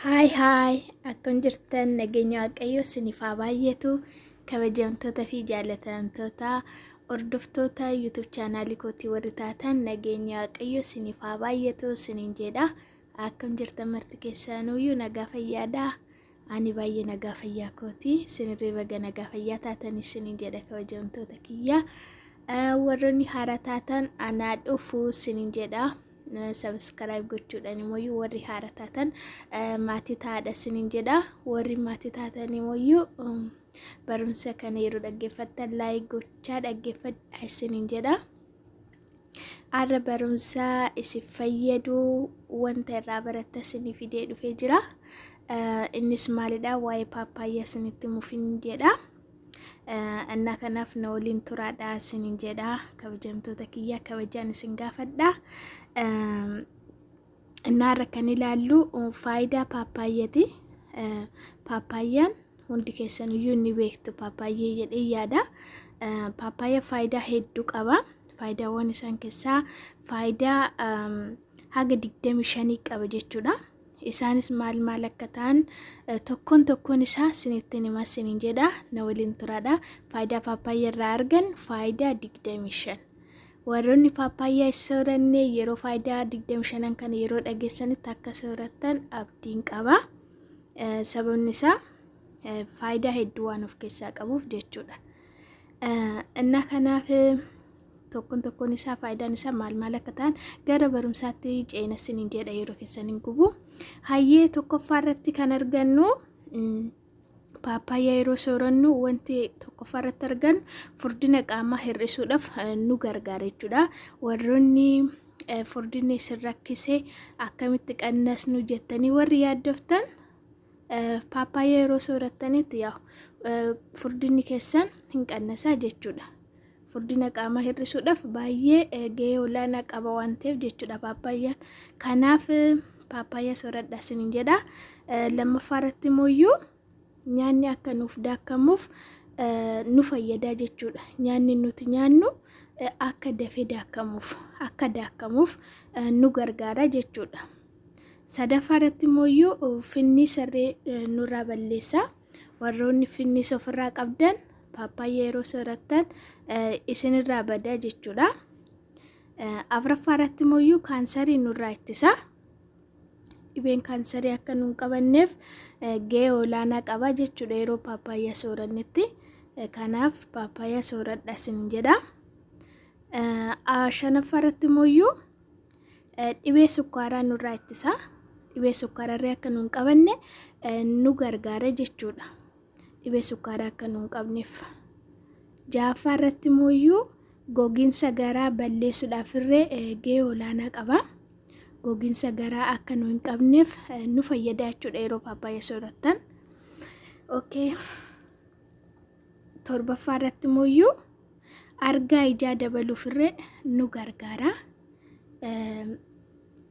Hi, akkam jirtan nageenya waaqayyo isiniif haa baay'atu. Kabajamtoota fi jaalatamtoota hordoftoota YouTube chaanaalii kootii warri taatan nageenya waaqayyo isiniif haa baay'atu isiniin jedha. Akkam jirtan marti keessanuyyuu nagaa fayyaadha. Ani baay'ee nagaa fayyaa kootii. Isinirree baga nagaa fayyaa taatan isiniin jedha kabajamtoota kiyya. Warroonni haaraa taatan anaa dhufu isiniin jedha. Subscribe gochuudhaan immoo warri haaraa taatan maatii taadha isiniin jedha. Warri maatii taatan immoo barumsa kana yeroo dhaggeeffattan like gochaa dhaggeeffadhaa isiniin jedha. Har'a barumsa isin fayyadu wanta irraa barattan isiniif fidee dhufee jira. Innis maalidha? Waa'ee paappaayyaa isinitti muufin jedha. Anna kanaaf na waliin turaadha isiniin jedha. Kabajamtoota kiyya kabajaan isin gaafadha. Har'a kan ilaallu faayidaa paappaayyaati. Paappaayyaan hundi keessaniyyuu ni beektu paappaayyee jedhee yaada. Paappaayyaa faayidaa hedduu qaba. Faayidaawwan isaan keessaa faayidaa haga 25 qaba jechuudha. Isaanis maal akka ta'an tokkoon isaa isinitti himaa isiniin jedha. Na waliin turaadha. Faayidaa paappaayyaa irraa argan faayidaa 25. Warroonni paappaayyaa sooranne yeroo faayidaa 25 kan yeroo dhageessanitti akka sooratan abdiin qaba. Sababni isaa faayidaa hedduu waan of keessaa qabuuf jechuudha. Inna kanaaf tokkoon isaa faayidaan isaa maal akka ta'an gara barumsaatti ceena isiniin jedha yeroo keessaniin gubu. Hayyee tokkoffaa irratti kan argannu paappaayyaa yeroo soorannu wanti tokkoffaa irratti argan furdina qaamaa hir'isuudhaaf nu gargaara jechuudha. Warroonni furdinni isin rakkise akkamitti qannasnu jettanii warri yaaddoftan paappaayyaa yeroo soorattanitti furdinni keessan hin qannasaa jechuudha. Furdina qaamaa hir'isuudhaaf baay'ee gahee olaanaa qaba waan ta'eef jechuudha paappaayyaan. Kanaaf paappaayyaa sooradhaa isiniin jedha. Lammaffaa irratti immoo nyaanni akka nuuf daakamuuf nu fayyada jechuudha. Nyaanni nuti nyaannu akka dafee daakamuuf nu gargaara jechuudha. Sadaffaa irratti immoo finniisa nurraa balleessa. Warroonni finniisa ofirraa qabdan paappaayyaa yeroo soorattan isinirraa badaa jechuudha. Afuraffaa irratti immoo kaansarii nurraa ittisa. Dhibeen kaansarii akka nu hin qabanneef gahee olaanaa qaba jechuudha yeroo paappaayyaa soorannetti. Kanaaf paappaayyaa sooradhaa isiniin jedha. Shanaffaa irratti immoo dhibee sukkaaraa nurraa ittisa. Dhibee sukkaararree akka nu hin qabanne nu gargaara jechuudha. Dhibee sukkaaraa akka nu hin qabneef. Ja'affaa irratti immoo gogiinsa garaa balleessuudhaaf gahee olaanaa qaba. Gogiinsa garaa akka nu hin qabneef nu fayyada jechuudha yeroo paappaayyaa soorattan. Torbaffaa irratti immoo argaa ijaa dabaluuf nu gargaara.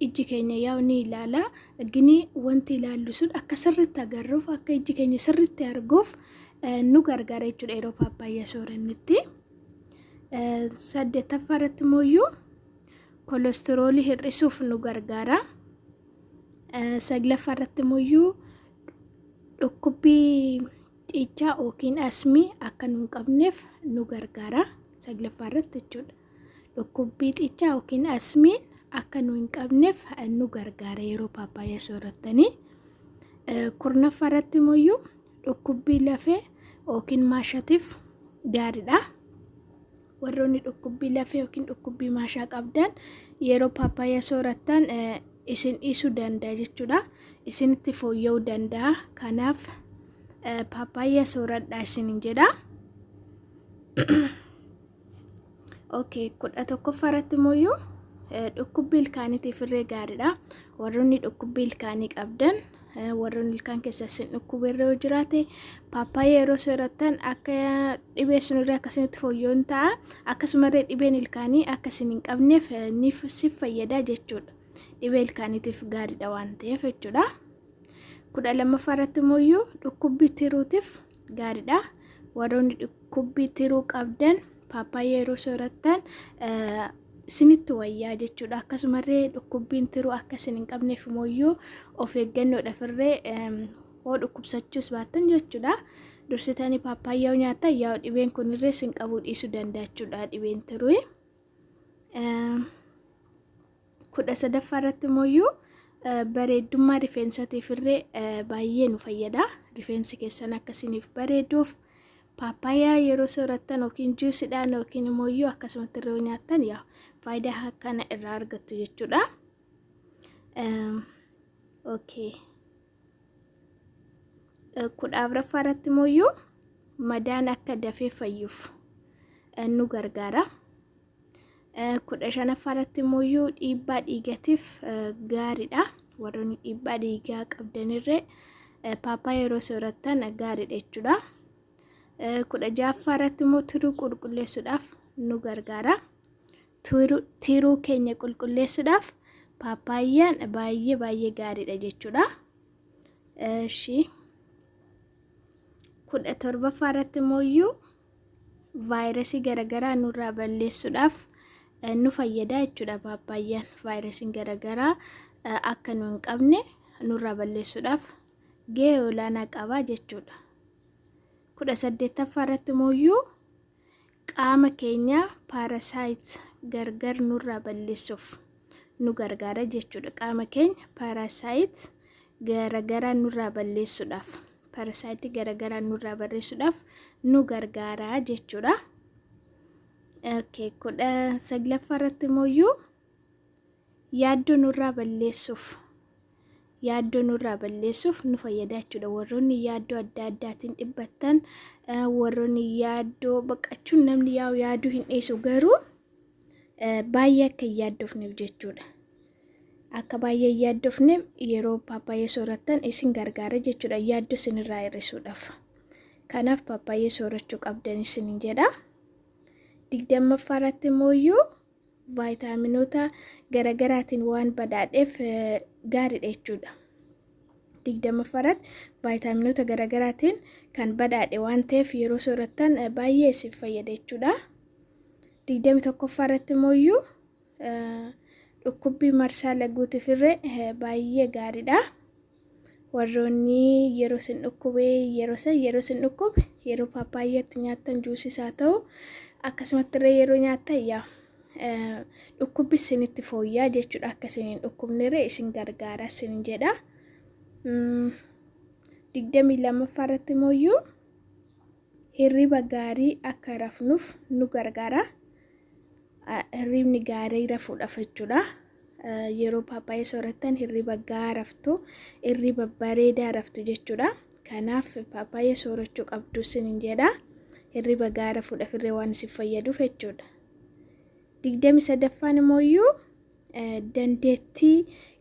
Iji keenya ni ilaala. Gini wanti ilaallu sun akka sirriitti agarruuf akka iji keenya sirriitti arguuf nu gargaara jechuudha yeroo paappaayyaa soorannetti. Saddeettaffaa irratti immoo kolesteroolii hir'isuuf nu gargaara. Saglaffaa irratti immoo dhukkubbii xiichaa yookiin asmii akka nu hin qabneef nu gargaara. Saglaffaa irratti jechuudha. Dhukkubbii xiichaa yookiin asmiin akka nu hin qabneef nu gargaara yeroo paappaayyaa soorattanii. Kurnaffaa irratti immoo dhukkubbii lafee yookiin maashatiif gaariidha. Warroonni dhukkubbii lafee yookiin dhukkubbii maashaa qabdan yeroo paappaayyaa soorattan isin dhiisuu danda'a jechuudha. Isinitti fooyya'uu danda'a. Kanaaf paappaayyaa sooradhaa isiniin jedha. 11ffaa irratti immoo dhukkubbii ilkaaniitiif gaariidha. Warroonni dhukkubbii ilkaanii qabdan warroonni ilkaan keessa isin dhukkubee yoo jiraate paappaayyaa yeroo soorattan akka dhibee sunirraa akkasinitti fooyya'uun ta'a. Akkasumallee dhibeen ilkaanii akka isin hin qabneef ni fayyada jechuudha. Dhibee ilkaaniitiif gaariidha waan ta'eef jechuudha. 12ffaa irratti immoo dhukkubbii tiruutiif gaariidha. Warroonni dhukkubbii tiruu qabdan paappaayyaa yeroo soorattan sinitti wayyaa jechuudha. Akkasumallee dhukkubbiin tiruu akka isin hin qabneef immoo of eeggannoodhaaf irree hoo dhukkubsachuus baattan jechuudha. Dursitanii paappaayyaa nyaata yaa dhibeen kun irree sin qabuu dhiisuu dandachuudha dhibeen tiruu. 13ffaa irratti immoo bareedummaa rifeensaatiif irree baay'ee nu fayyada. Rifeensi keessan akkasiniif bareeduuf paappaayyaa yeroo soorattan yookiin juusidhaan yookiin immoo akkasumatti irree nyaattan yaa faayidaa kana irraa argattu jechuudha. Okay. 14ffaa irratti immoo madaan akka dafee fayyuuf nu gargaara. 15ffaa irratti immoo dhiibbaa dhiigatiif gaariidha. Warroonni dhiibbaa dhiigaa qabdanirree paappaayyaa yeroo soorattan gaariidha jechuudha. 16ffaa irratti immoo tiruu qulqulleessuudhaaf nu gargaara. Tiruu keenya qulqulleessuudhaaf paappaayyaan baay'ee gaariidha jechuudha. 17ffaa irratti immoo vaayirasii garagaraa nurraa balleessuudhaaf nu fayyada jechuudha. Paappaayyaan vaayirasiin garagaraa akka nu hin qabne nurraa balleessuudhaaf gahee olaanaa qaba jechuudha. 18ffaa irratti immoo qaama keenya paarasaayit gargar nurraa balleessuuf nu gargaara jechuudha. Qaama keenya paarasaayit garagaraa nurraa balleessuudhaaf paarasaayitii garagaraa nurraa balleessuudhaaf nu gargaara jechuudha. Okay, 19ffaa irratti immoo yaaddoo nurraa balleessuuf nu fayyada jechuudha. Warroonni yaaddoo adda addaatiin dhibbattan warroonni yaaddoo baqachuun namni yaaduu hin dhiisu garuu baay'ee akka hin yaaddofneef jechuudha. Akka baay'ee hin yaaddofneef yeroo paappaayyaa soorattan isin gargaara jechuudha. Yaaddoo isinirraa hir'isuudhaaf. Kanaaf paappaayyaa soorachuu qabdan isinin jedha. 20ffaa irratti immoo vaayitaaminoota garagaraatiin waan badhaadheef gaariidha jechuudha. 20ffaa irratti vaayitaaminoota garagaraatiin kan badhaadhe waan ta'eef yeroo soorattan baay'ee isin fayyada jechuudha. 21ffaa irratti immoo dhukkubbii marsaa laguutiif irree baay'ee gaariidha. Warroonni yeroo sin dhukkube yeroo paappaayyaatti nyaattan juusis haa ta'u akkasumatti irree yeroo nyaattan yaa dhukkubbi isinitti fooyyaa jechuudha. Akka isin hin dhukkubneree isin gargaara isin jedha. 22ffaa irratti immoo hirriba gaarii akka rafnuuf nu gargaara. Hirribni gaarii rafuudhaaf jechuudha. Yeroo paappaayyaa soorattan hirriba gaarii raftu, hirriba bareedaa raftu jechuudha. Kanaaf paappaayyaa soorachuu qabdu isin jedha. Hirriba gaarii rafuudhaaf irree waan isin fayyaduuf jechuudha. 23ffaan immoo dandeettii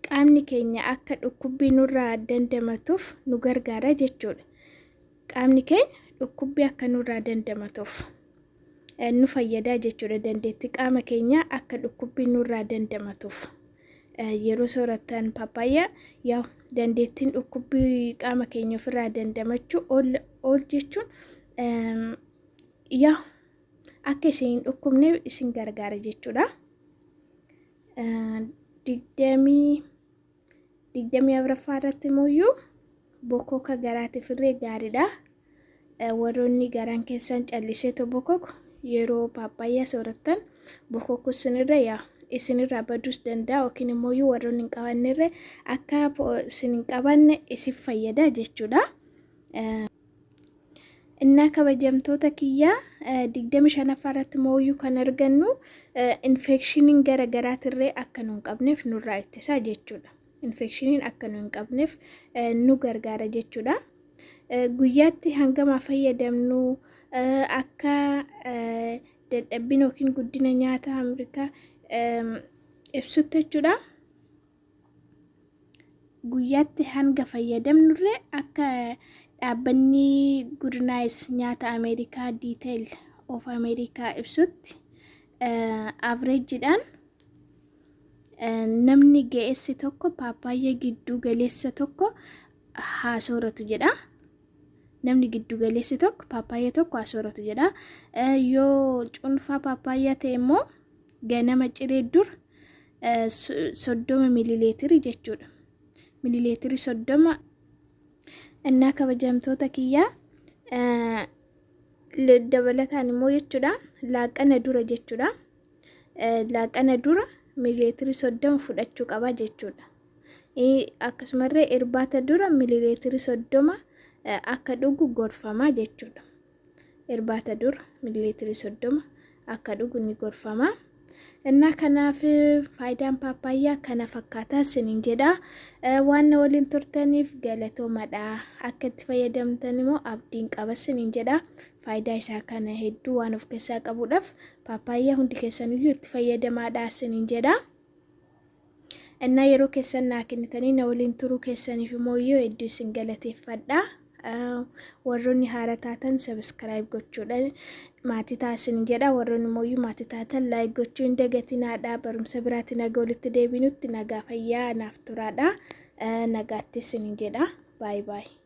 qaamni keenya akka dhukkubbii nurraa dandamatuuf nu gargaara jechuudha. Qaamni keenya dhukkubbii akka nurraa dandamatuuf nu fayyada jechuudha. Dandeettii qaama keenya akka dhukkubbii nurraa dandamatuuf yeroo soorattan paappaayyaa yaa dandeettiin dhukkubbii qaama keenya ofirraa dandamachuu ol jechuun yaa akka isin hin dhukkubneef isin gargaara jechuudha. 24ffaa irratti immoo bokoka garaatiif irree gaariidha. Warroonni garaan keessan callisee bokoku yeroo paappaayyaa soorattan bokoku isinirraa baduus danda'a yookiin immoo warroonni hin qabannerre akka isin hin qabanne isin fayyada jechuudha. Innaa kabajamtoota kiyyaa 25ffaa irratti immoo kan argannu infekshiniin garaagaraatirree akka nu hin qabneef nurraa ittisa jechuudha. Infekshiniin akka nu hin qabneef nu gargaara jechuudha. Guyyaatti hangama fayyadamnu akka dadhabbina yookiin guddina nyaata Ameerikaa ibsutti jechuudha. Guyyaatti hanga fayyadamnurree akka dhaabbanni Goodnight nyaata Ameerikaa Detail of America ibsutti averageidhaan namni ga'eessi tokko paappaayyaa giddu galeessa tokko haa sooratu jedha. Namni giddu galeessi tokko paappaayyaa tokko haa sooratu jedha. Yoo cuunfaa paappaayyaa ta'e immoo ganama ciree dur 30 miilileetirii jechuudha. Miilileetirii 30 innaa kabajamtoota kiyyaa dabalataan immoo jechuudha laaqana dura jechuudha. Laaqana dura miilileetirii 30 fudhachuu qaba jechuudha. Akkasumallee irbaata dura miilileetirii 30 akka dhugu gorfama jechuudha. Irbaata dura miilileetirii 30 akka dhugu ni gorfama. Innaa kanaaf faayidaan paappaayyaa kana fakkaataa isiniin jedha. Waan waliin turtaniif galatoomaadha. Akka itti fayyadamtan immoo abdiin qaba isiniin jedha. Faayidaa isaa kana hedduu waan of keessaa qabuudhaaf paappaayyaa hundi keessaniyyuu itti fayyadamaadha isiniin jedha. Innaa yeroo keessan naa kennitanii na waliin turuu keessaniif immoo hedduu isin galateeffadha. Warroonni haara taatan subscribe gochuudhaan maatii taasin jedha. Warroonni immoo maatii taatan like gochuu hin dagatinaadha. Barumsa biraatiin nagaa walitti deebinutti nagaa fayyaa naaf turaadha. Nagaatti isin jedha. Bye bye.